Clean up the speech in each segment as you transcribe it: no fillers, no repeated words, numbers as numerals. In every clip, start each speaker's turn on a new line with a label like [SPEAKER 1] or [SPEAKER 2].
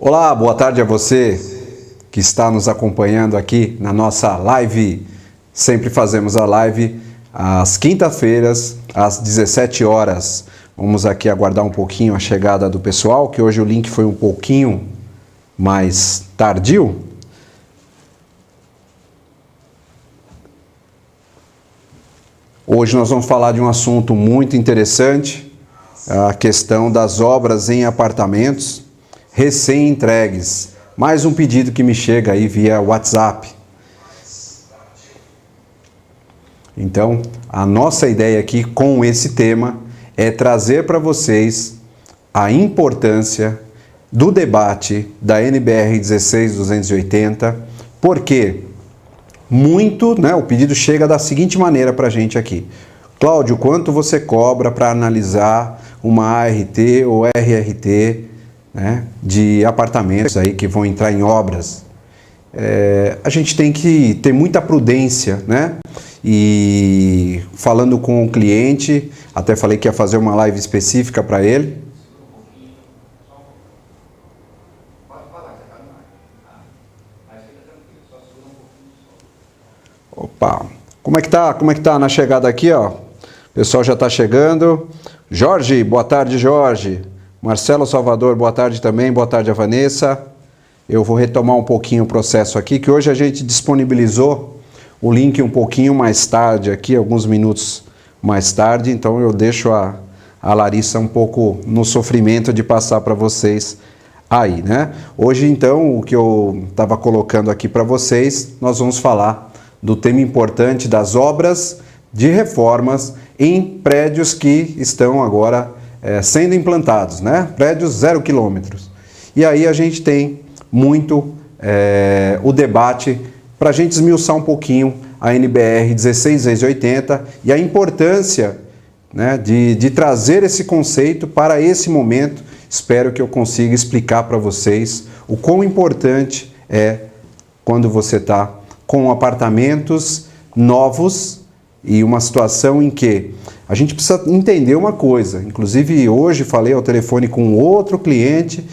[SPEAKER 1] Olá, boa tarde a você que está nos acompanhando aqui na nossa live. Sempre fazemos a live às quinta-feiras, às 17 horas. Vamos aqui aguardar um pouquinho a chegada do pessoal, que hoje o link foi um pouquinho mais tardio. Hoje nós vamos falar de um assunto muito interessante, a questão das obras em apartamentos recém-entregues. Mais um pedido que me chega aí via WhatsApp. Então, a nossa ideia aqui com esse tema é trazer para vocês a importância do debate da NBR 16280, porque o pedido chega da seguinte maneira para a gente aqui. Cláudio, quanto você cobra para analisar uma ART ou RRT, de apartamentos aí que vão entrar em obras? A gente tem que ter muita prudência, E falando com o cliente, até falei que ia fazer uma live específica para ele. Opa, como é que tá na chegada aqui, ó? O pessoal já está chegando. Jorge, boa tarde, Jorge. Marcelo Salvador, boa tarde também. Boa tarde a Vanessa. Eu vou retomar um pouquinho o processo aqui, que hoje a gente disponibilizou o link um pouquinho mais tarde aqui, alguns minutos mais tarde, então eu deixo a Larissa um pouco no sofrimento de passar para vocês aí, Hoje, então, o que eu estava colocando aqui para vocês, nós vamos falar do tema importante das obras de reformas em prédios que estão agora sendo implantados, Prédios 0 quilômetros. E aí a gente tem muito o debate para a gente esmiuçar um pouquinho a NBR 16680 e a importância de trazer esse conceito para esse momento. Espero que eu consiga explicar para vocês o quão importante é quando você está com apartamentos novos e uma situação em que a gente precisa entender uma coisa. Inclusive, hoje falei ao telefone com outro cliente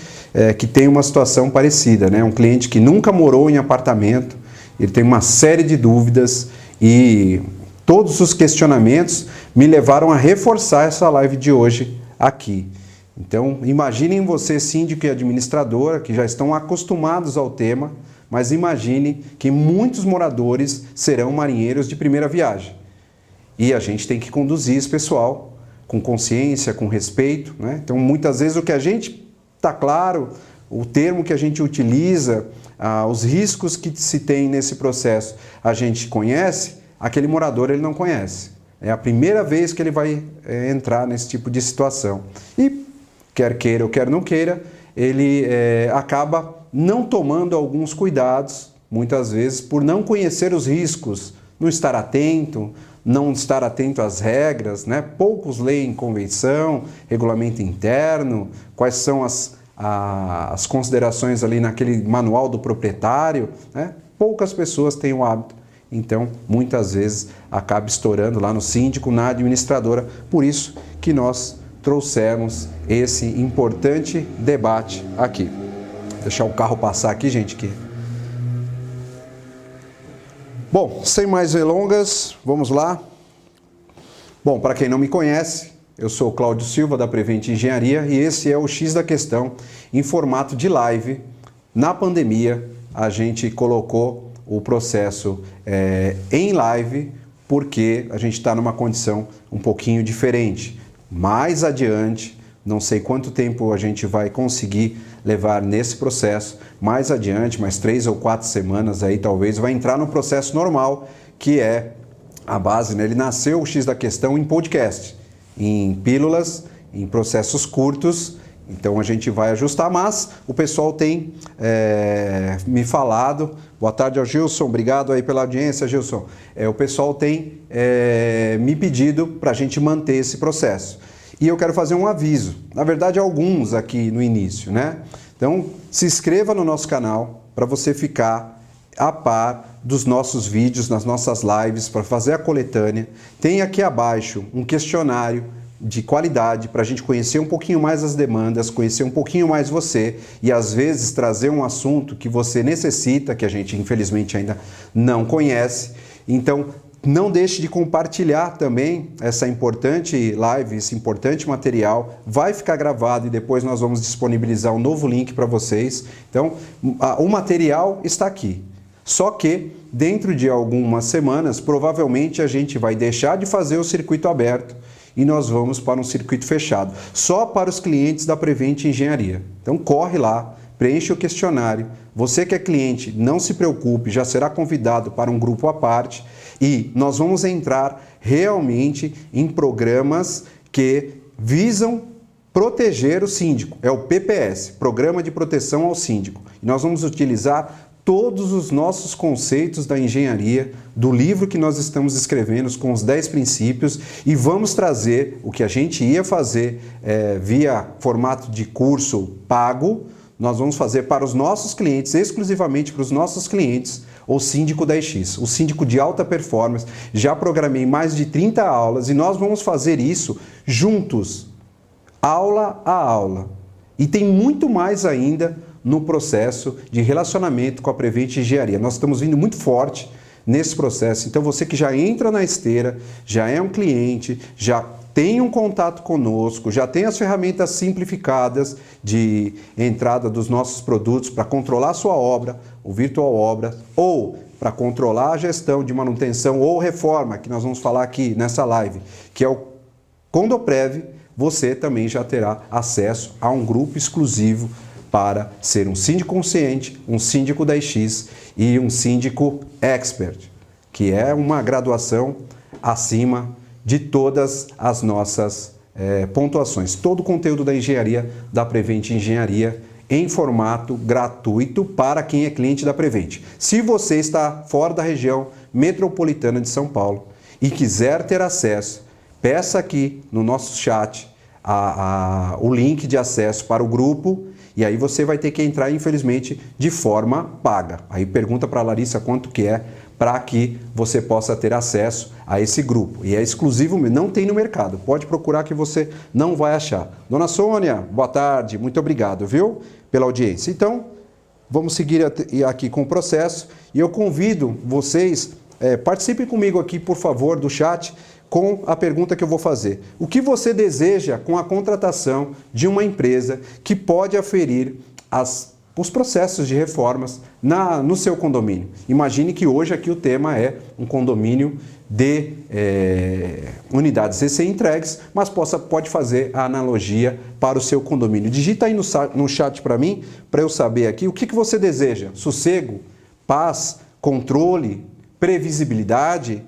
[SPEAKER 1] que tem uma situação parecida, Um cliente que nunca morou em apartamento, ele tem uma série de dúvidas e todos os questionamentos me levaram a reforçar essa live de hoje aqui. Então, imaginem você, síndico e administradora, que já estão acostumados ao tema, mas imagine que muitos moradores serão marinheiros de primeira viagem. E a gente tem que conduzir esse pessoal com consciência, com respeito, Então, muitas vezes o que a gente está claro, o termo que a gente utiliza, os riscos que se tem nesse processo, a gente conhece, aquele morador ele não conhece. É a primeira vez que ele vai entrar nesse tipo de situação. E, quer queira ou quer não queira, ele acaba não tomando alguns cuidados, muitas vezes, por não conhecer os riscos, não estar atento às regras, Poucos leem convenção, regulamento interno, quais são as considerações ali naquele manual do proprietário, Poucas pessoas têm o hábito, então muitas vezes acaba estourando lá no síndico, na administradora, por isso que nós trouxemos esse importante debate aqui. Vou deixar o carro passar aqui, gente, Bom, sem mais delongas, vamos lá. Bom, para quem não me conhece, eu sou o Cláudio Silva da Prevent Engenharia e esse é o X da Questão em formato de live. Na pandemia, a gente colocou o processo em live porque a gente está numa condição um pouquinho diferente. Mais adiante, não sei quanto tempo a gente vai conseguir levar nesse processo, mais adiante, mais 3 ou 4 semanas aí talvez, vai entrar no processo normal, que é a base, Ele nasceu o X da Questão em podcast, em pílulas, em processos curtos, então a gente vai ajustar, mas o pessoal tem me falado, boa tarde ao Gilson, obrigado aí pela audiência, Gilson, o pessoal tem me pedido para a gente manter esse processo. E eu quero fazer um aviso, na verdade alguns aqui no início, Então, se inscreva no nosso canal para você ficar a par dos nossos vídeos, nas nossas lives, para fazer a coletânea. Tem aqui abaixo um questionário de qualidade, para a gente conhecer um pouquinho mais as demandas, conhecer um pouquinho mais você e às vezes trazer um assunto que você necessita, que a gente infelizmente ainda não conhece. Então, não deixe de compartilhar também essa importante live, esse importante material. Vai ficar gravado e depois nós vamos disponibilizar um novo link para vocês. Então, o material está aqui. Só que, dentro de algumas semanas, provavelmente a gente vai deixar de fazer o circuito aberto e nós vamos para um circuito fechado, só para os clientes da Prevent Engenharia. Então, corre lá, preenche o questionário. Você que é cliente, não se preocupe, já será convidado para um grupo à parte e nós vamos entrar realmente em programas que visam proteger o síndico. É o PPS, Programa de Proteção ao Síndico. E nós vamos utilizar todos os nossos conceitos da engenharia, do livro que nós estamos escrevendo com os 10 princípios e vamos trazer o que a gente ia fazer via formato de curso pago. Nós vamos fazer para os nossos clientes, exclusivamente para os nossos clientes, o Síndico 10X, o Síndico de alta performance. Já programei mais de 30 aulas e nós vamos fazer isso juntos, aula a aula. E tem muito mais ainda no processo de relacionamento com a Prevent Engenharia. Nós estamos vindo muito forte nesse processo. Então você que já entra na esteira, já é um cliente, já tem um contato conosco, já tem as ferramentas simplificadas de entrada dos nossos produtos para controlar a sua obra, o Virtual Obra, ou para controlar a gestão de manutenção ou reforma, que nós vamos falar aqui nessa live, que é o Condoprev, você também já terá acesso a um grupo exclusivo para ser um síndico consciente, um síndico 10X e um síndico expert, que é uma graduação acima de todas as nossas pontuações. Todo o conteúdo da engenharia, da Prevent Engenharia, em formato gratuito para quem é cliente da Prevent. Se você está fora da região metropolitana de São Paulo e quiser ter acesso, peça aqui no nosso chat o link de acesso para o grupo e aí você vai ter que entrar, infelizmente, de forma paga. Aí pergunta para a Larissa quanto que é para que você possa ter acesso a esse grupo. E é exclusivo, não tem no mercado. Pode procurar que você não vai achar. Dona Sônia, boa tarde, muito obrigado, viu, pela audiência. Então, vamos seguir aqui com o processo e eu convido vocês, participem comigo aqui, por favor, do chat, com a pergunta que eu vou fazer. O que você deseja com a contratação de uma empresa que pode aferir os processos de reformas no seu condomínio? Imagine que hoje aqui o tema é um condomínio de unidades recém-entregues, mas pode fazer a analogia para o seu condomínio. Digita aí no chat para mim, para eu saber aqui, o que você deseja? Sossego, paz, controle, previsibilidade?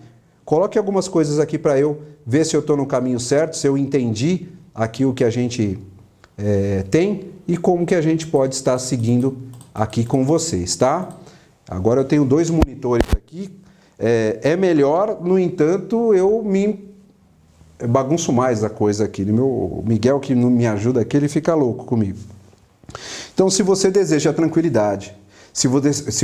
[SPEAKER 1] Coloque algumas coisas aqui para eu ver se eu estou no caminho certo, se eu entendi aqui o que a gente tem e como que a gente pode estar seguindo aqui com vocês, tá? Agora eu tenho 2 monitores aqui, é melhor, no entanto, eu bagunço mais a coisa aqui. O Miguel, que não me ajuda aqui, ele fica louco comigo. Então, se você deseja tranquilidade, se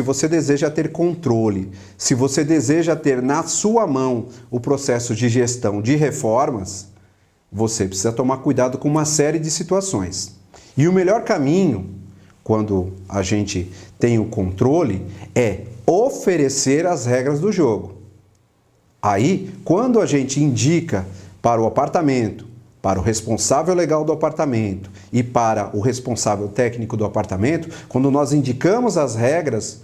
[SPEAKER 1] você deseja ter controle, se você deseja ter na sua mão o processo de gestão de reformas, você precisa tomar cuidado com uma série de situações. E o melhor caminho, quando a gente tem o controle, é oferecer as regras do jogo. Aí, quando a gente indica para o apartamento, para o responsável legal do apartamento e para o responsável técnico do apartamento, quando nós indicamos as regras,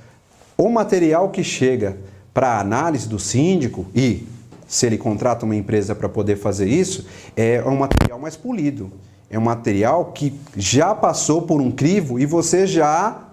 [SPEAKER 1] o material que chega para a análise do síndico, e se ele contrata uma empresa para poder fazer isso, é um material mais polido. É um material que já passou por um crivo e você já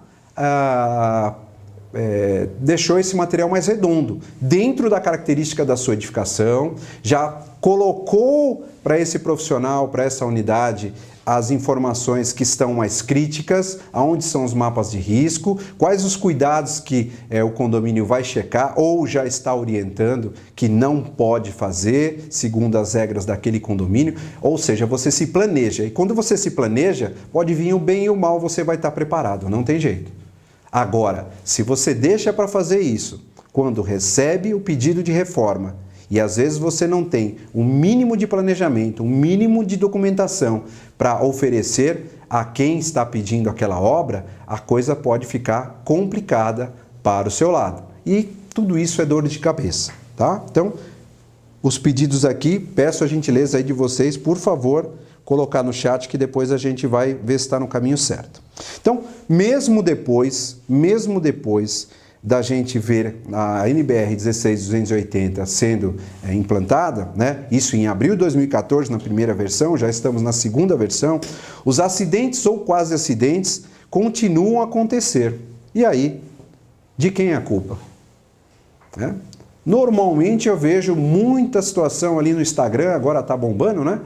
[SPEAKER 1] deixou esse material mais redondo, dentro da característica da sua edificação, já colocou para esse profissional, para essa unidade, as informações que estão mais críticas, aonde são os mapas de risco, quais os cuidados que o condomínio vai checar ou já está orientando que não pode fazer, segundo as regras daquele condomínio. Ou seja, você se planeja. E quando você se planeja, pode vir o bem e o mal, você vai estar preparado, não tem jeito. Agora, se você deixa para fazer isso, quando recebe o pedido de reforma e às vezes você não tem um mínimo de planejamento, um mínimo de documentação para oferecer a quem está pedindo aquela obra, a coisa pode ficar complicada para o seu lado. E tudo isso é dor de cabeça, tá? Então, os pedidos aqui, peço a gentileza aí de vocês, por favor, colocar no chat que depois a gente vai ver se está no caminho certo. Então, mesmo depois da gente ver a NBR 16280 sendo implantada, né? Isso em abril de 2014, na primeira versão, já estamos na segunda versão, os acidentes ou quase acidentes continuam a acontecer. E aí, de quem é a culpa? Né? Normalmente eu vejo muita situação ali no Instagram, agora está bombando, né?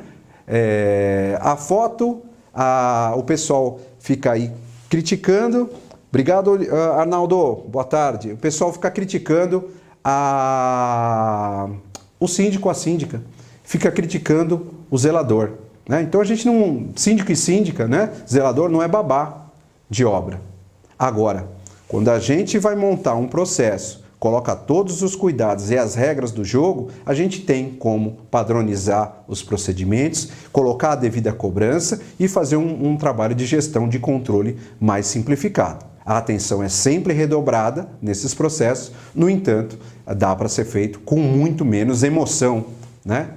[SPEAKER 1] A foto, o pessoal fica aí criticando. Obrigado, Arnaldo, boa tarde. O pessoal fica criticando o síndico, a síndica, fica criticando o zelador. Né? Então a gente não, síndico e síndica, né? Zelador não é babá de obra. Agora, quando a gente vai montar um processo, coloca todos os cuidados e as regras do jogo, a gente tem como padronizar os procedimentos, colocar a devida cobrança e fazer um trabalho de gestão de controle mais simplificado. A atenção é sempre redobrada nesses processos, no entanto, dá para ser feito com muito menos emoção, né?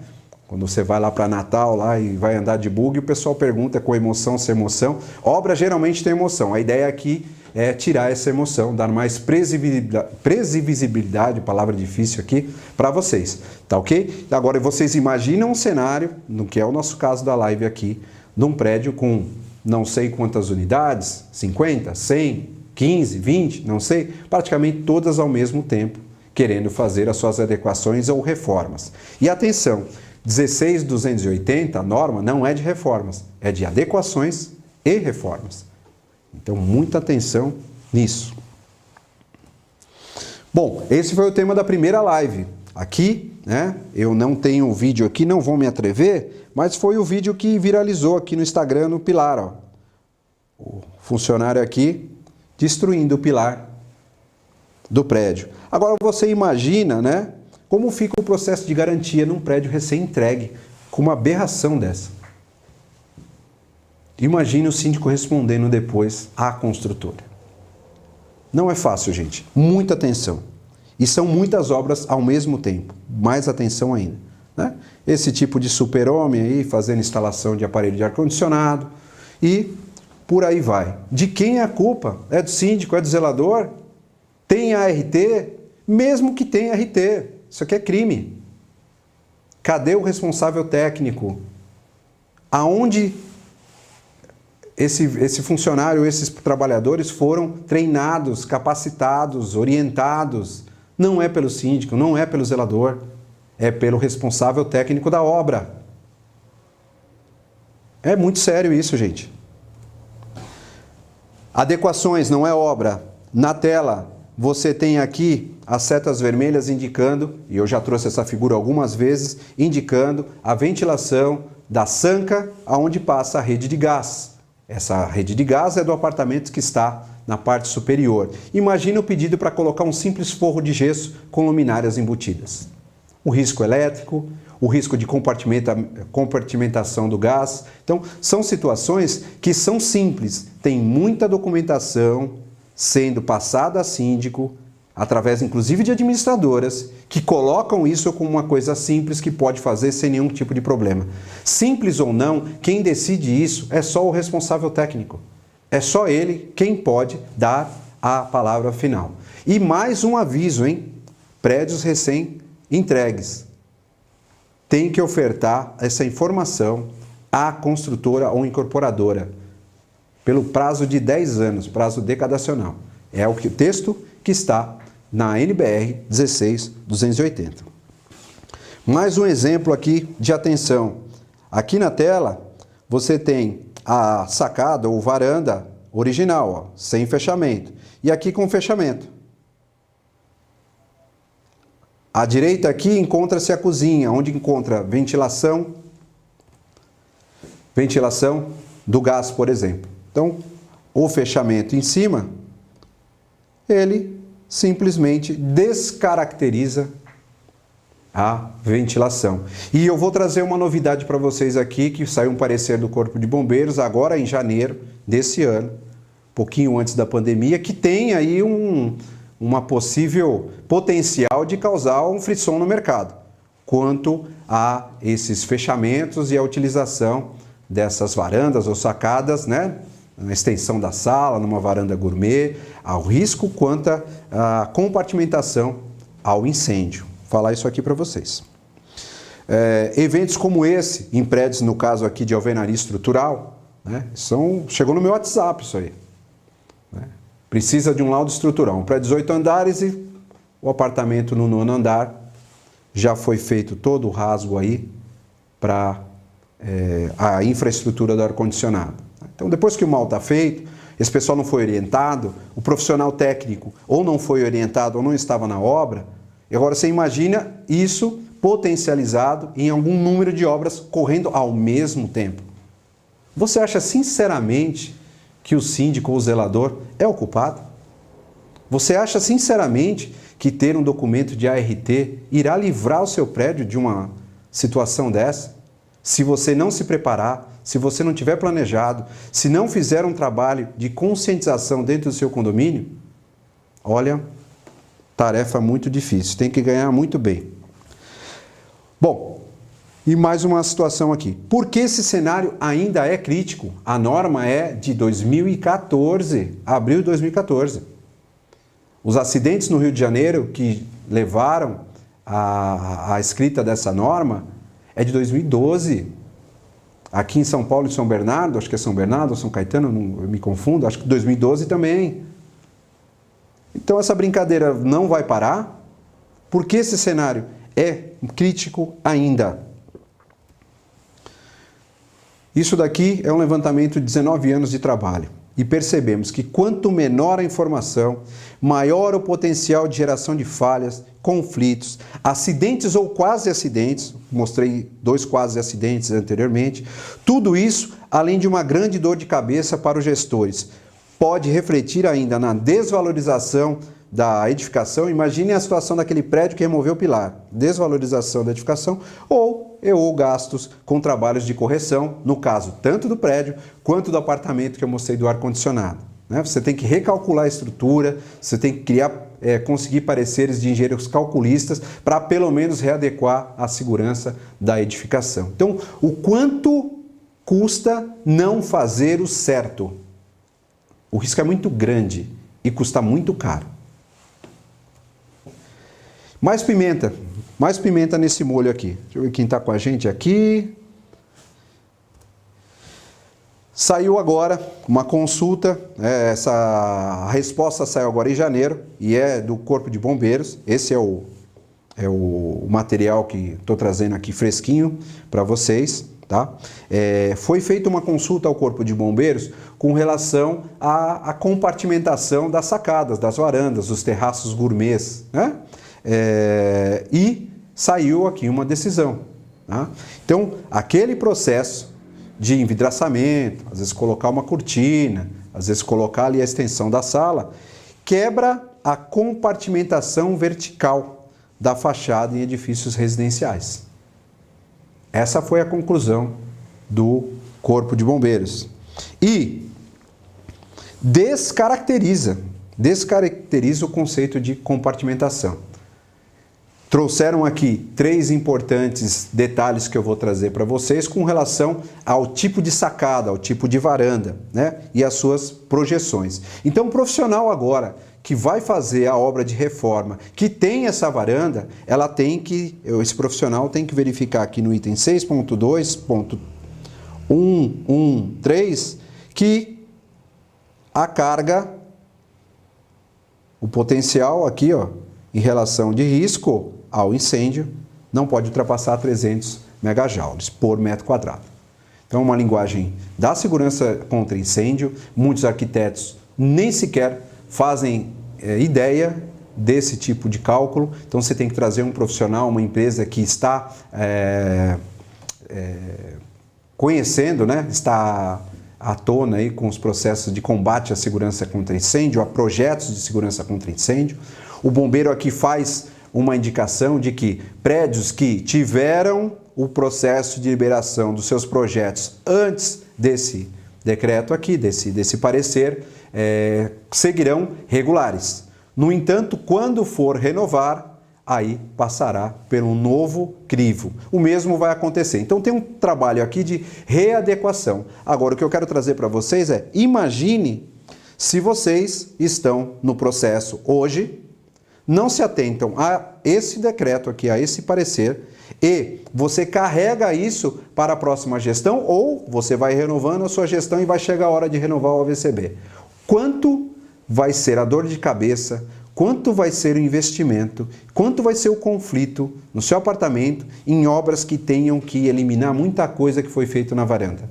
[SPEAKER 1] Quando você vai lá para Natal lá e vai andar de bug, o pessoal pergunta com emoção, sem emoção. Obra geralmente tem emoção. A ideia aqui é tirar essa emoção, dar mais previsibilidade, palavra difícil aqui, para vocês, tá ok? Agora vocês imaginam um cenário, no que é o nosso caso da live aqui, de um prédio com não sei quantas unidades, 50, 100, 15, 20, não sei, praticamente todas ao mesmo tempo, querendo fazer as suas adequações ou reformas. E atenção, 16280, a norma não é de reformas, é de adequações e reformas. Então, muita atenção nisso. Bom, esse foi o tema da primeira live. Aqui, né, eu não tenho o vídeo aqui, não vou me atrever, mas foi o vídeo que viralizou aqui no Instagram, no pilar, ó. O funcionário aqui destruindo o pilar do prédio. Agora, você imagina, né, como fica o processo de garantia num prédio recém-entregue, com uma aberração dessa. Imagine o síndico respondendo depois à construtora. Não é fácil, gente. Muita atenção. E são muitas obras ao mesmo tempo. Mais atenção ainda. Né? Esse tipo de super-homem aí, fazendo instalação de aparelho de ar-condicionado. E por aí vai. De quem é a culpa? É do síndico? É do zelador? Tem ART? Mesmo que tenha RT. Isso aqui é crime. Cadê o responsável técnico? Aonde esse funcionário, esses trabalhadores foram treinados, capacitados, orientados? Não é pelo síndico, não é pelo zelador, é pelo responsável técnico da obra. É muito sério isso, gente. Adequações, não é obra. Na tela, você tem aqui as setas vermelhas indicando, e eu já trouxe essa figura algumas vezes, indicando a ventilação da sanca aonde passa a rede de gás. Essa rede de gás é do apartamento que está na parte superior. Imagine o pedido para colocar um simples forro de gesso com luminárias embutidas. O risco elétrico, o risco de compartimentação do gás. Então, são situações que são simples, tem muita documentação sendo passada a síndico, através inclusive de administradoras, que colocam isso como uma coisa simples que pode fazer sem nenhum tipo de problema. Simples ou não, quem decide isso é só o responsável técnico. É só ele quem pode dar a palavra final. E mais um aviso, hein? Prédios recém-entregues. Tem que ofertar essa informação à construtora ou incorporadora pelo prazo de 10 anos, prazo decadacional. É o texto que está na NBR 16280. Mais um exemplo aqui de atenção. Aqui na tela você tem a sacada ou varanda original, ó, sem fechamento. E aqui com fechamento. À direita aqui encontra-se a cozinha, onde encontra ventilação do gás, por exemplo. Então, o fechamento em cima, ele simplesmente descaracteriza a ventilação. E eu vou trazer uma novidade para vocês aqui, que saiu um parecer do Corpo de Bombeiros agora em janeiro desse ano, pouquinho antes da pandemia, que tem aí uma possível potencial de causar um frisson no mercado, quanto a esses fechamentos e a utilização dessas varandas ou sacadas, né, na extensão da sala, numa varanda gourmet, ao risco quanto à compartimentação ao incêndio. Vou falar isso aqui para vocês. Eventos como esse, em prédios, no caso aqui de alvenaria estrutural, né, chegou no meu WhatsApp isso aí. Né? Precisa de um laudo estrutural. Um prédio de 18 andares e o apartamento no 9º andar já foi feito todo o rasgo aí para a infraestrutura do ar-condicionado. Então, depois que o mal está feito, esse pessoal não foi orientado, o profissional técnico ou não foi orientado ou não estava na obra, e agora você imagina isso potencializado em algum número de obras correndo ao mesmo tempo. Você acha sinceramente que o síndico ou o zelador é o culpado? Você acha sinceramente que ter um documento de ART irá livrar o seu prédio de uma situação dessa? Se você não se preparar, se você não tiver planejado, se não fizer um trabalho de conscientização dentro do seu condomínio, olha, tarefa muito difícil, tem que ganhar muito bem. Bom, e mais uma situação aqui. Por que esse cenário ainda é crítico? A norma é de 2014, abril de 2014. Os acidentes no Rio de Janeiro que levaram à escrita dessa norma é de 2012. Aqui em São Paulo e São Bernardo, acho que é São Bernardo ou São Caetano, eu me confundo, acho que 2012 também. Então essa brincadeira não vai parar, porque esse cenário é crítico ainda. Isso daqui é um levantamento de 19 anos de trabalho. E percebemos que quanto menor a informação, maior o potencial de geração de falhas, conflitos, acidentes ou quase acidentes, mostrei 2 quase acidentes anteriormente, tudo isso além de uma grande dor de cabeça para os gestores. Pode refletir ainda na desvalorização da edificação. Imagine a situação daquele prédio que removeu o pilar, desvalorização da edificação ou gastos com trabalhos de correção, no caso tanto do prédio quanto do apartamento que eu mostrei do ar-condicionado. Né? Você tem que recalcular a estrutura, você tem que conseguir pareceres de engenheiros calculistas para pelo menos readequar a segurança da edificação. Então, o quanto custa não fazer o certo? O risco é muito grande e custa muito caro. Mais pimenta nesse molho aqui. Deixa eu ver quem está com a gente aqui. Saiu agora uma consulta, a resposta saiu agora em janeiro e é do Corpo de Bombeiros. Esse é o material que estou trazendo aqui fresquinho para vocês. Tá? Foi feita uma consulta ao Corpo de Bombeiros com relação à compartimentação das sacadas, das varandas, dos terraços gourmets, né? E saiu aqui uma decisão. Tá? Então, aquele processo de envidraçamento, às vezes colocar uma cortina, às vezes colocar ali a extensão da sala, quebra a compartimentação vertical da fachada em edifícios residenciais. Essa foi a conclusão do Corpo de Bombeiros. E descaracteriza o conceito de compartimentação. Trouxeram aqui 3 importantes detalhes que eu vou trazer para vocês com relação ao tipo de sacada, ao tipo de varanda, né? E as suas projeções. Então, o profissional agora que vai fazer a obra de reforma, que tem essa varanda, esse profissional tem que verificar aqui no item 6.2.113 que a carga, o potencial aqui, ó, em relação de risco ao incêndio, não pode ultrapassar 300 megajoules por metro quadrado. Então, uma linguagem da segurança contra incêndio, muitos arquitetos nem sequer fazem ideia desse tipo de cálculo, então você tem que trazer um profissional, uma empresa que está conhecendo, né, está à tona aí com os processos de combate à segurança contra incêndio, a projetos de segurança contra incêndio. O bombeiro aqui faz uma indicação de que prédios que tiveram o processo de liberação dos seus projetos antes desse decreto aqui, desse parecer, seguirão regulares. No entanto, quando for renovar, aí passará por um novo crivo. O mesmo vai acontecer. Então tem um trabalho aqui de readequação. Agora, o que eu quero trazer para vocês é, imagine se vocês estão no processo hoje, não se atentam a esse decreto aqui, a esse parecer, e você carrega isso para a próxima gestão, ou você vai renovando a sua gestão e vai chegar a hora de renovar o AVCB. Quanto vai ser a dor de cabeça, quanto vai ser o investimento, quanto vai ser o conflito no seu apartamento em obras que tenham que eliminar muita coisa que foi feita na varanda.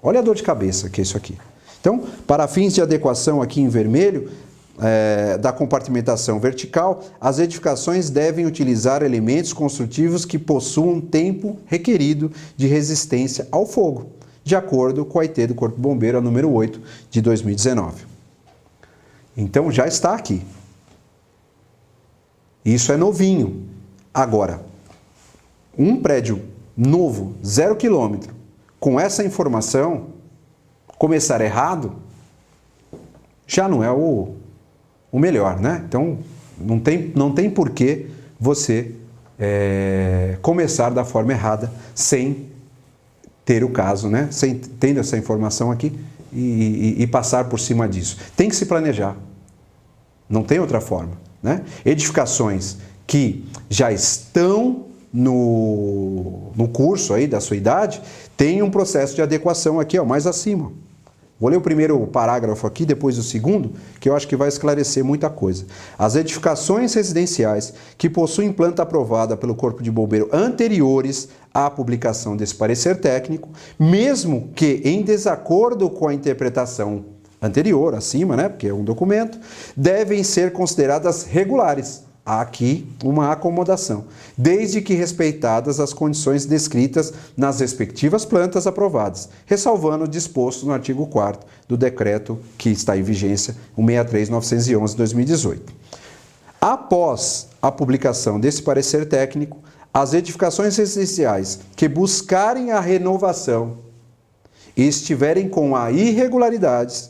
[SPEAKER 1] Olha a dor de cabeça que é isso aqui. Então, para fins de adequação aqui em vermelho, da compartimentação vertical, as edificações devem utilizar elementos construtivos que possuam tempo requerido de resistência ao fogo, de acordo com a IT do Corpo de Bombeiro, a número 8 de 2019. Então, já está aqui. Isso é novinho. Agora, um prédio novo, 0 quilômetro, com essa informação, começar errado, já não é o melhor, né? Então, não tem por que você começar da forma errada sem ter o caso, né? Sem tendo essa informação aqui e passar por cima disso. Tem que se planejar. Não tem outra forma, né? Edificações que já estão no curso aí da sua idade, tem um processo de adequação aqui, ó, mais acima. Vou ler o primeiro parágrafo aqui, depois o segundo, que eu acho que vai esclarecer muita coisa. As edificações residenciais que possuem planta aprovada pelo Corpo de Bombeiro anteriores à publicação desse parecer técnico, mesmo que em desacordo com a interpretação anterior, acima, né, porque é um documento, devem ser consideradas regulares. Há aqui uma acomodação, desde que respeitadas as condições descritas nas respectivas plantas aprovadas, ressalvando o disposto no artigo 4º do decreto que está em vigência, o 63.911/2018. Após a publicação desse parecer técnico, as edificações residenciais que buscarem a renovação e estiverem com a irregularidades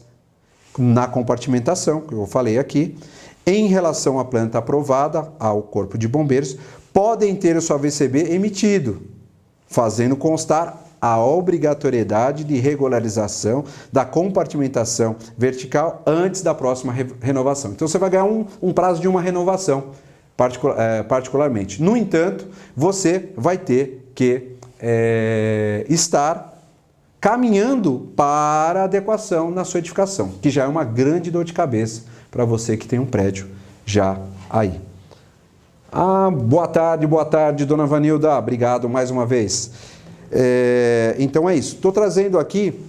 [SPEAKER 1] na compartimentação, que eu falei aqui, em relação à planta aprovada ao Corpo de Bombeiros, podem ter o seu AVCB emitido, fazendo constar a obrigatoriedade de regularização da compartimentação vertical antes da próxima renovação. Então, você vai ganhar um prazo de uma renovação, particularmente. No entanto, você vai ter que estar caminhando para a adequação na sua edificação, que já é uma grande dor de cabeça para você que tem um prédio já aí. Boa tarde, dona Vanilda. Obrigado mais uma vez. Então é isso. Estou trazendo aqui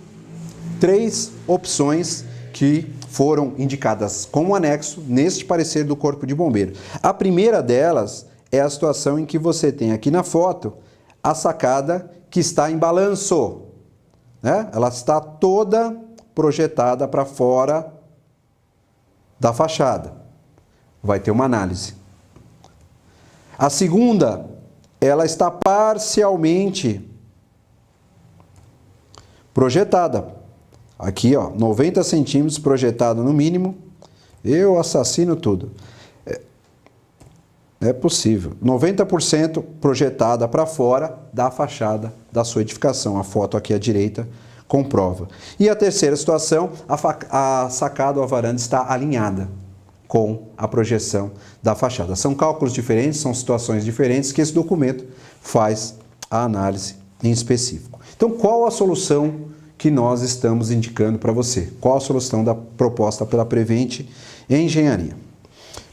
[SPEAKER 1] 3 opções que foram indicadas como anexo neste parecer do Corpo de Bombeiro. A primeira delas é a situação em que você tem aqui na foto a sacada que está em balanço, né? Ela está toda projetada para fora da fachada. Vai ter uma análise. A segunda, ela está parcialmente projetada. Aqui, ó, 90 centímetros projetado no mínimo. Eu assassino tudo. É possível. 90% projetada para fora da fachada da sua edificação. A foto aqui à direita comprova. E a terceira situação, a sacada ou a varanda está alinhada com a projeção da fachada. São cálculos diferentes, são situações diferentes que esse documento faz a análise em específico. Então, qual a solução que nós estamos indicando para você? Qual a solução da proposta pela Prevent Engenharia?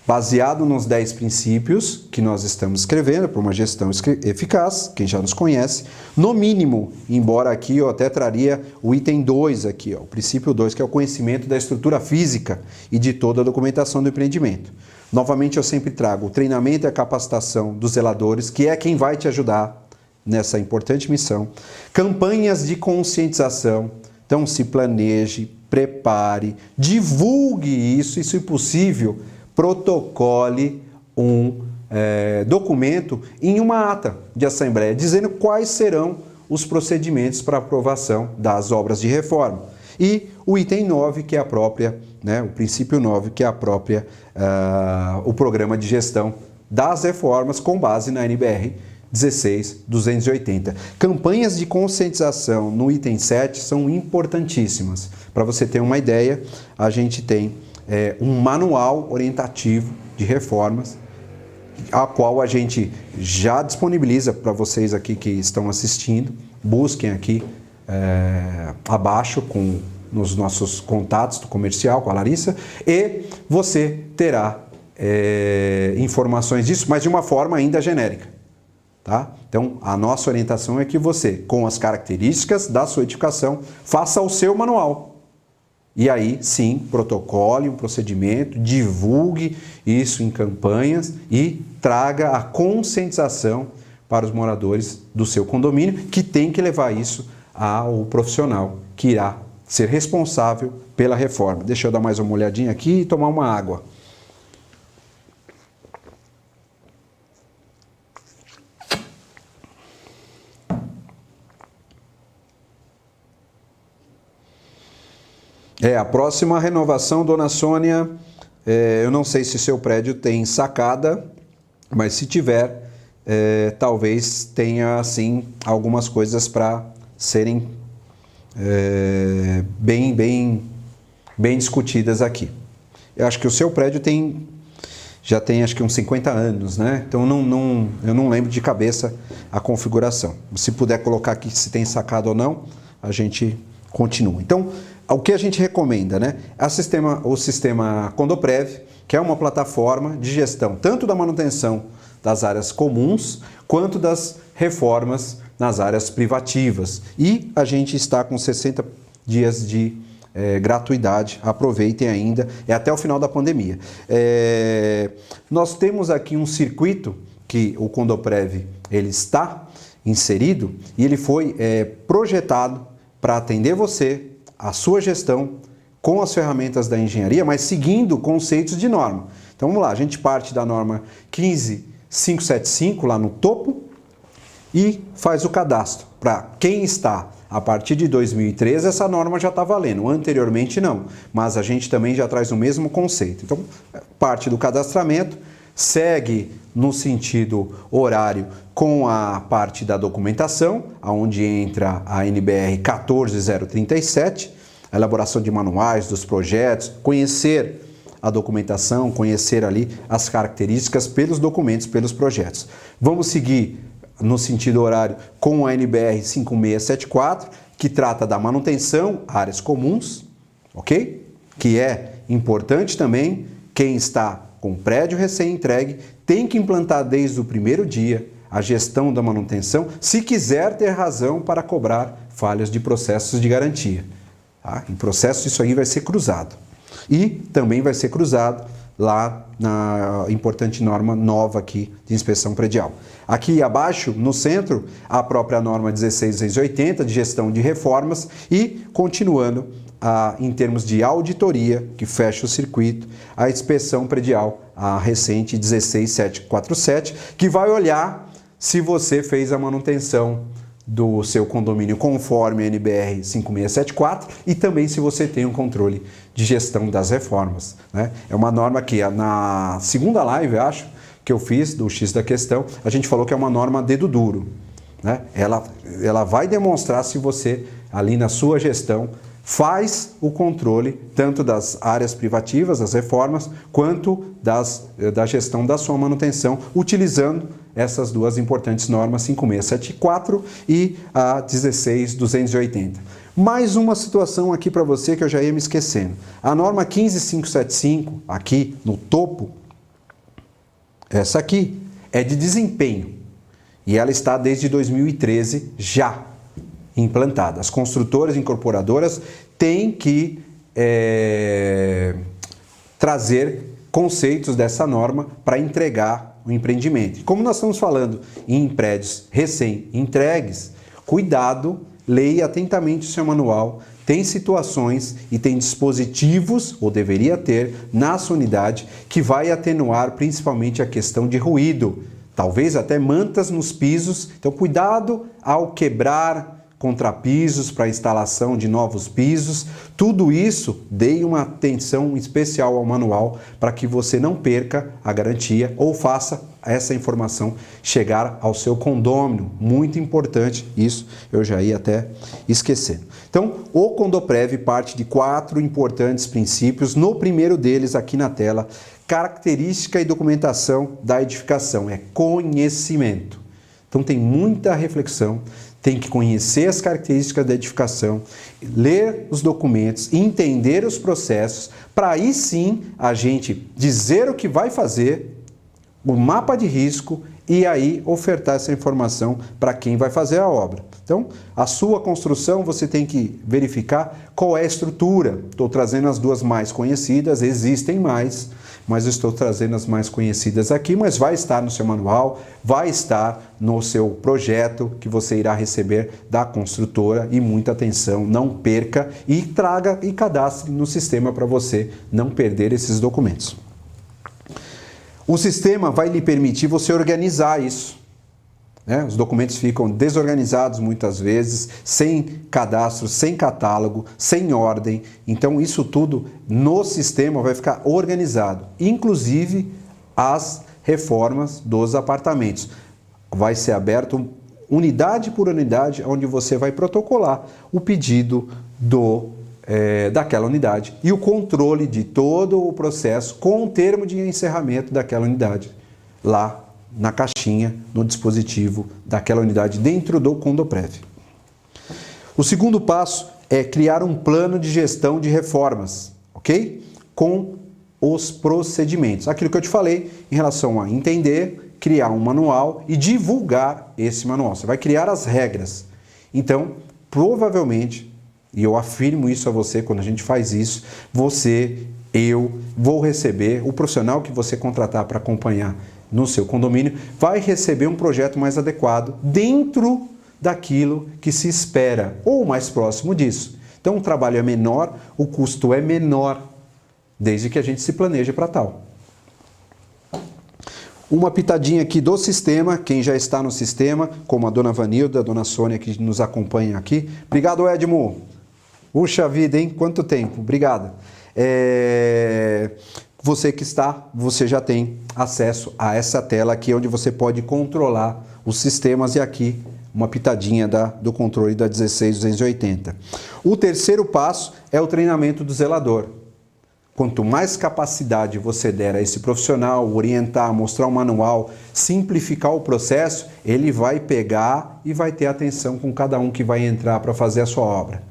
[SPEAKER 1] Baseado nos 10 princípios que nós estamos escrevendo para uma gestão eficaz, quem já nos conhece, no mínimo, embora aqui eu até traria o item 2 aqui, ó, o princípio 2, que é o conhecimento da estrutura física e de toda a documentação do empreendimento. Novamente eu sempre trago o treinamento e a capacitação dos zeladores, que é quem vai te ajudar nessa importante missão. Campanhas de conscientização, então se planeje, prepare, divulgue isso, e se possível, protocole um documento em uma ata de assembleia, dizendo quais serão os procedimentos para aprovação das obras de reforma. E o item 9, que é a própria, o princípio 9, que é a própria, o programa de gestão das reformas com base na NBR 16280. Campanhas de conscientização no item 7 são importantíssimas. Para você ter uma ideia, a gente tem um manual orientativo de reformas, a qual a gente já disponibiliza para vocês aqui que estão assistindo. Busquem aqui abaixo nos nossos contatos do comercial com a Larissa, e você terá informações disso, mas de uma forma ainda genérica. Tá? Então, a nossa orientação é que você, com as características da sua edificação, faça o seu manual. E aí, sim, protocole um procedimento, divulgue isso em campanhas e traga a conscientização para os moradores do seu condomínio, que tem que levar isso ao profissional que irá ser responsável pela reforma. Deixa eu dar mais uma olhadinha aqui e tomar uma água. A próxima renovação, dona Sônia, eu não sei se seu prédio tem sacada, mas se tiver, talvez tenha, assim, algumas coisas para serem bem discutidas aqui. Eu acho que o seu prédio já tem acho que uns 50 anos, né? Então eu não lembro de cabeça a configuração. Se puder colocar aqui se tem sacada ou não, a gente continua. Então, o que a gente recomenda, né? O sistema Condoprev, que é uma plataforma de gestão tanto da manutenção das áreas comuns quanto das reformas nas áreas privativas. E a gente está com 60 dias de gratuidade, aproveitem ainda, é até o final da pandemia. Nós temos aqui um circuito que o Condoprev ele está inserido e ele foi projetado para atender você, a sua gestão, com as ferramentas da engenharia, mas seguindo conceitos de norma. Então vamos lá, a gente parte da norma 15575 lá no topo e faz o cadastro. Para quem está a partir de 2013, essa norma já está valendo, anteriormente não, mas a gente também já traz o mesmo conceito. Então parte do cadastramento, segue no sentido horário com a parte da documentação, onde entra a NBR 14037, a elaboração de manuais dos projetos, conhecer a documentação, conhecer ali as características pelos documentos, pelos projetos. Vamos seguir no sentido horário com a NBR 5674, que trata da manutenção, áreas comuns, ok? Que é importante também, quem está com prédio recém-entregue tem que implantar desde o primeiro dia a gestão da manutenção, se quiser ter razão para cobrar falhas de processos de garantia. Tá? Em processo isso aí vai ser cruzado. E também vai ser cruzado lá na importante norma nova aqui de inspeção predial. Aqui abaixo, no centro, a própria norma 16680 de gestão de reformas e, continuando, em termos de auditoria, que fecha o circuito, a inspeção predial, a recente 16747, que vai olhar se você fez a manutenção do seu condomínio conforme a NBR 5674 e também se você tem um controle de gestão das reformas, né? É uma norma que na segunda live, acho, que eu fiz do X da questão, a gente falou que é uma norma dedo duro, né? Ela vai demonstrar se você, ali na sua gestão, faz o controle tanto das áreas privativas, das reformas, quanto da gestão da sua manutenção, utilizando essas duas importantes normas, 5674 e a 16280. Mais uma situação aqui para você que eu já ia me esquecendo. A norma 15575, aqui no topo, essa aqui é de desempenho e ela está desde 2013 já implantada. As construtoras e incorporadoras têm que trazer conceitos dessa norma para entregar o empreendimento. Como nós estamos falando em prédios recém-entregues, cuidado, leia atentamente o seu manual tem situações e tem dispositivos, ou deveria ter, na sua unidade, que vai atenuar principalmente a questão de ruído. Talvez até mantas nos pisos. Então, cuidado ao quebrar contrapisos para a instalação de novos pisos. Tudo isso, dê uma atenção especial ao manual para que você não perca a garantia ou faça essa informação chegar ao seu condômino. Muito importante, isso eu já ia até esquecendo. Então, o Condoprev parte de 4 importantes princípios. No primeiro deles, aqui na tela, característica e documentação da edificação, é conhecimento. Então tem muita reflexão, tem que conhecer as características da edificação, ler os documentos, entender os processos, para aí sim a gente dizer o que vai fazer, o mapa de risco e aí ofertar essa informação para quem vai fazer a obra. Então, a sua construção você tem que verificar qual é a estrutura. Estou trazendo as 2 mais conhecidas, existem mais, mas eu estou trazendo as mais conhecidas aqui, mas vai estar no seu manual, vai estar no seu projeto que você irá receber da construtora e muita atenção, não perca e traga e cadastre no sistema para você não perder esses documentos. O sistema vai lhe permitir você organizar isso. Os documentos ficam desorganizados muitas vezes, sem cadastro, sem catálogo, sem ordem. Então isso tudo no sistema vai ficar organizado, inclusive as reformas dos apartamentos. Vai ser aberto unidade por unidade, onde você vai protocolar o pedido daquela unidade e o controle de todo o processo com o termo de encerramento daquela unidade lá na caixinha, no dispositivo daquela unidade dentro do Condoprev. O segundo passo é criar um plano de gestão de reformas, ok? Com os procedimentos. Aquilo que eu te falei em relação a entender, criar um manual e divulgar esse manual. Você vai criar as regras. Então, provavelmente, e eu afirmo isso a você quando a gente faz isso, eu vou receber, o profissional que você contratar para acompanhar no seu condomínio, vai receber um projeto mais adequado dentro daquilo que se espera, ou mais próximo disso. Então o trabalho é menor, o custo é menor, desde que a gente se planeje para tal. Uma pitadinha aqui do sistema, quem já está no sistema, como a dona Vanilda, a dona Sônia que nos acompanham aqui. Obrigado, Edmo. Puxa vida, hein? Quanto tempo. Obrigado. Você que está, você já tem acesso a essa tela aqui, onde você pode controlar os sistemas e aqui uma pitadinha do controle da 16280. O terceiro passo é o treinamento do zelador. Quanto mais capacidade você der a esse profissional, orientar, mostrar o manual, simplificar o processo, ele vai pegar e vai ter atenção com cada um que vai entrar para fazer a sua obra.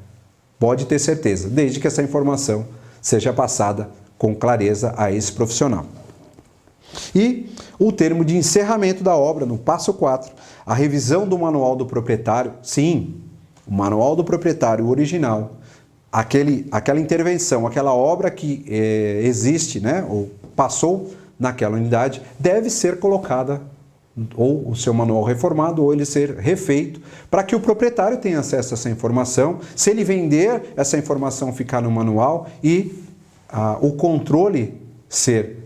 [SPEAKER 1] Pode ter certeza, desde que essa informação seja passada com clareza a esse profissional. E o termo de encerramento da obra, no passo 4, a revisão do manual do proprietário. Sim, o manual do proprietário original, aquela intervenção, aquela obra que existe, ou passou naquela unidade, deve ser colocada, ou o seu manual reformado, ou ele ser refeito, para que o proprietário tenha acesso a essa informação. Se ele vender, essa informação ficar no manual e o controle ser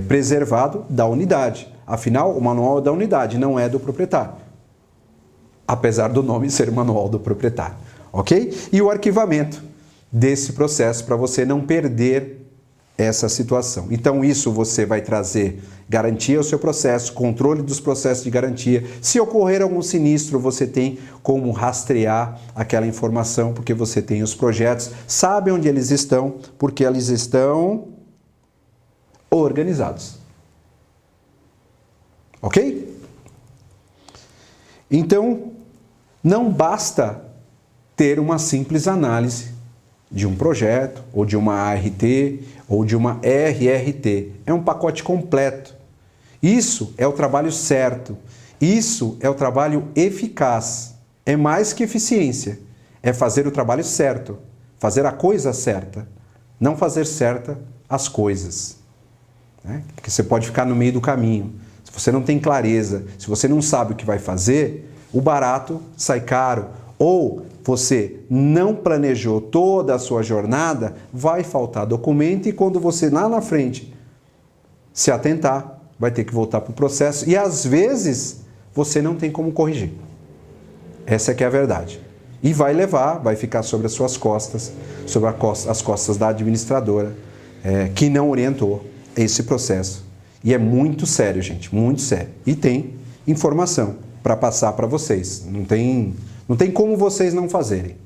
[SPEAKER 1] preservado da unidade. Afinal, o manual é da unidade, não é do proprietário. Apesar do nome ser manual do proprietário. Ok? E o arquivamento desse processo para você não perder essa situação. Então, isso você vai trazer garantia ao seu processo, controle dos processos de garantia. Se ocorrer algum sinistro, você tem como rastrear aquela informação, porque você tem os projetos, sabe onde eles estão, porque eles estão organizados. Ok? Então, não basta ter uma simples análise de um projeto, ou de uma ART, ou de uma RRT. É um pacote completo. Isso é o trabalho certo. Isso é o trabalho eficaz. É mais que eficiência. É fazer o trabalho certo. Fazer a coisa certa. Não fazer certa as coisas. Porque você pode ficar no meio do caminho. Se você não tem clareza, se você não sabe o que vai fazer, o barato sai caro. ou você não planejou toda a sua jornada, vai faltar documento e quando você lá na frente se atentar, vai ter que voltar para o processo e às vezes você não tem como corrigir. Essa é que é a verdade. E vai ficar sobre as suas costas, sobre as costas da administradora, que não orientou esse processo. E é muito sério, gente, muito sério. E tem informação para passar para vocês. Não tem como vocês não fazerem.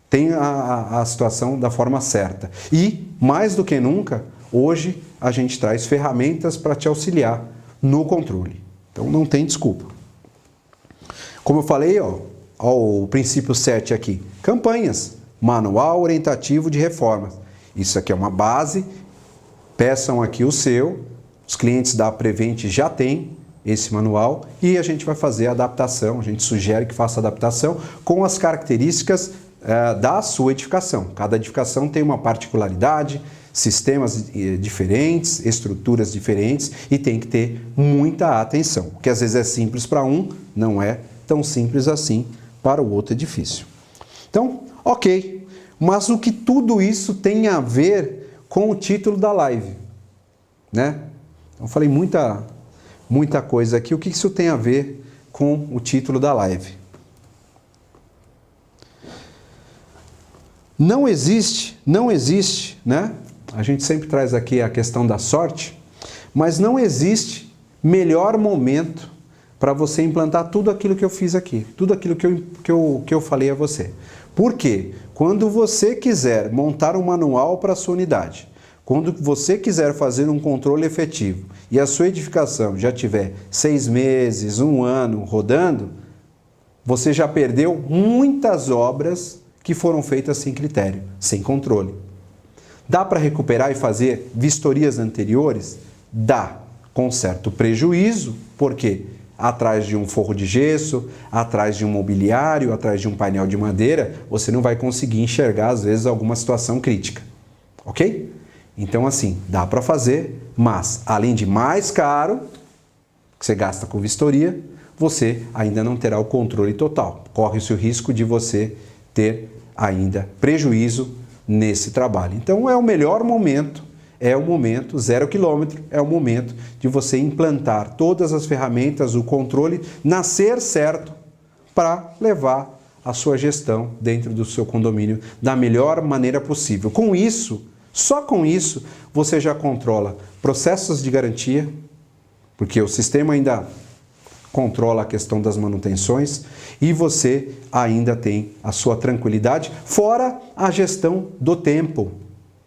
[SPEAKER 1] Tem a situação da forma certa. E, mais do que nunca, hoje a gente traz ferramentas para te auxiliar no controle. Então não tem desculpa. Como eu falei, o princípio 7 aqui, campanhas, manual orientativo de reformas. Isso aqui é uma base, peçam aqui o seu, os clientes da Prevent já têm esse manual e a gente vai fazer a adaptação, a gente sugere que faça a adaptação com as características da sua edificação. Cada edificação tem uma particularidade, sistemas diferentes, estruturas diferentes e tem que ter muita atenção, porque às vezes é simples para um, não é tão simples assim para o outro edifício. Então, ok, mas o que tudo isso tem a ver com o título da live, né? Eu falei muita coisa aqui, o que isso tem a ver com o título da live? Não existe, né? A gente sempre traz aqui a questão da sorte, mas não existe melhor momento para você implantar tudo aquilo que eu fiz aqui, tudo aquilo que eu falei a você. Por quê? Quando você quiser montar um manual para a sua unidade, quando você quiser fazer um controle efetivo e a sua edificação já tiver 6 meses, 1 ano rodando, você já perdeu muitas obras que foram feitas sem critério, sem controle. Dá para recuperar e fazer vistorias anteriores? Dá, com certo prejuízo, porque atrás de um forro de gesso, atrás de um mobiliário, atrás de um painel de madeira, você não vai conseguir enxergar, às vezes, alguma situação crítica. Ok? Então, assim, dá para fazer, mas, além de mais caro, que você gasta com vistoria, você ainda não terá o controle total. Corre-se o risco de você ter ainda prejuízo nesse trabalho. Então, é o melhor momento, 0 quilômetro, é o momento de você implantar todas as ferramentas, o controle, nascer certo para levar a sua gestão dentro do seu condomínio da melhor maneira possível. Com isso, só com isso, você já controla processos de garantia, porque o sistema ainda controla a questão das manutenções e você ainda tem a sua tranquilidade, fora a gestão do tempo.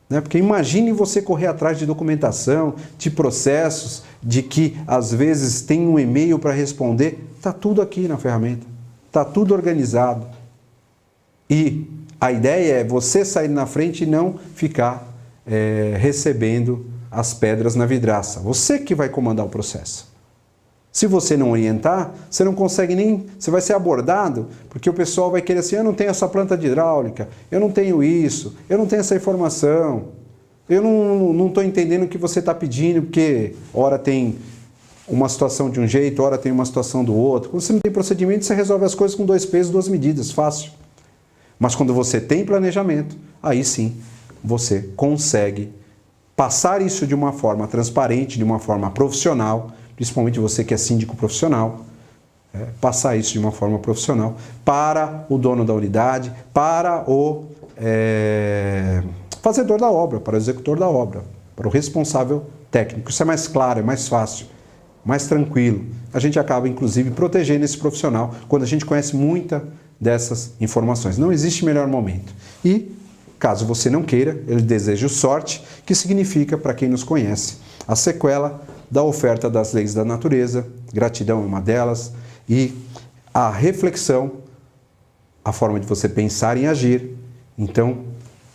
[SPEAKER 1] Né? Porque imagine você correr atrás de documentação, de processos, de que às vezes tem um e-mail para responder, está tudo aqui na ferramenta, está tudo organizado. E a ideia é você sair na frente e não ficar recebendo as pedras na vidraça. Você que vai comandar o processo. Se você não orientar, você não consegue nem... Você vai ser abordado, porque o pessoal vai querer assim, eu não tenho essa planta de hidráulica, eu não tenho isso, eu não tenho essa informação, eu não estou entendendo o que você está pedindo, porque ora tem uma situação de um jeito, ora tem uma situação do outro. Quando você não tem procedimento, você resolve as coisas com 2 pesos, 2 medidas, fácil. Mas quando você tem planejamento, aí sim, você consegue passar isso de uma forma transparente, de uma forma profissional, principalmente você que é síndico profissional, passar isso de uma forma profissional para o dono da unidade, para o fazedor da obra, para o executor da obra, para o responsável técnico. Isso é mais claro, é mais fácil, mais tranquilo. A gente acaba, inclusive, protegendo esse profissional quando a gente conhece muita dessas informações. Não existe melhor momento. E, caso você não queira, eu desejo sorte, que significa, para quem nos conhece, a sequela da oferta das leis da natureza, gratidão é uma delas, e a reflexão, a forma de você pensar em agir. Então,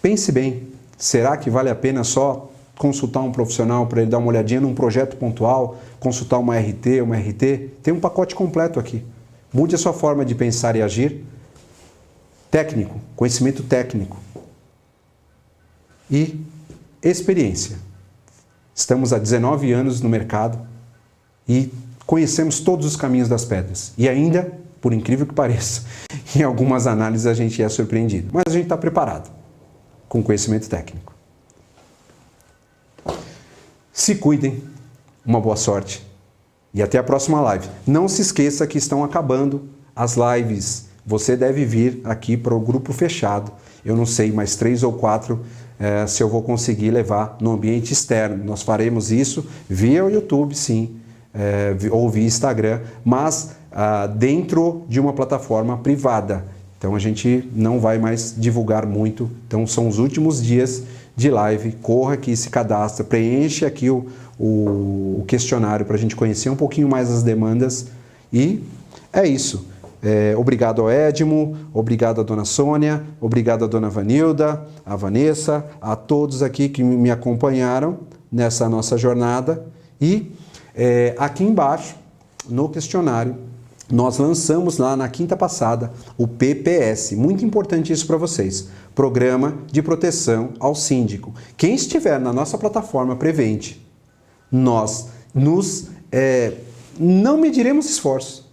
[SPEAKER 1] pense bem, será que vale a pena só consultar um profissional para ele dar uma olhadinha num projeto pontual, consultar uma RT? Tem um pacote completo aqui. Mude a sua forma de pensar e agir. Técnico, conhecimento técnico. E experiência. Estamos há 19 anos no mercado e conhecemos todos os caminhos das pedras. E ainda, por incrível que pareça, em algumas análises a gente é surpreendido. Mas a gente está preparado, com conhecimento técnico. Se cuidem, uma boa sorte e até a próxima live. Não se esqueça que estão acabando as lives. Você deve vir aqui para o grupo fechado. Eu não sei, mais 3 ou 4 se eu vou conseguir levar no ambiente externo. Nós faremos isso via o YouTube, sim, ou via Instagram, mas dentro de uma plataforma privada. Então a gente não vai mais divulgar muito. Então são os últimos dias de live. Corra aqui, se cadastra, preenche aqui o questionário para a gente conhecer um pouquinho mais as demandas. E é isso. Obrigado ao Edmo, obrigado à dona Sônia, obrigado à dona Vanilda, à Vanessa, a todos aqui que me acompanharam nessa nossa jornada. E aqui embaixo, no questionário, nós lançamos lá na quinta passada o PPS. Muito importante isso para vocês. Programa de Proteção ao Síndico. Quem estiver na nossa plataforma Prevente, nós não mediremos esforços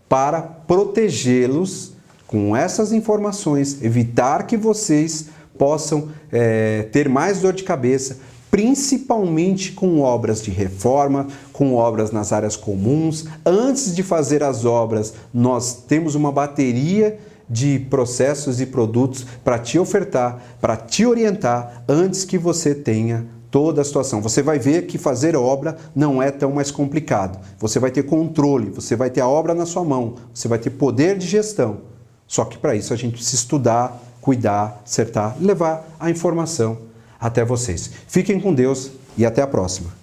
[SPEAKER 1] para protegê-los com essas informações, evitar que vocês possam ter mais dor de cabeça, principalmente com obras de reforma, com obras nas áreas comuns. Antes de fazer as obras, nós temos uma bateria de processos e produtos para te ofertar, para te orientar, antes que você tenha toda a situação. Você vai ver que fazer obra não é tão mais complicado. Você vai ter controle, você vai ter a obra na sua mão, você vai ter poder de gestão. Só que para isso a gente precisa estudar, cuidar, acertar, levar a informação até vocês. Fiquem com Deus e até a próxima.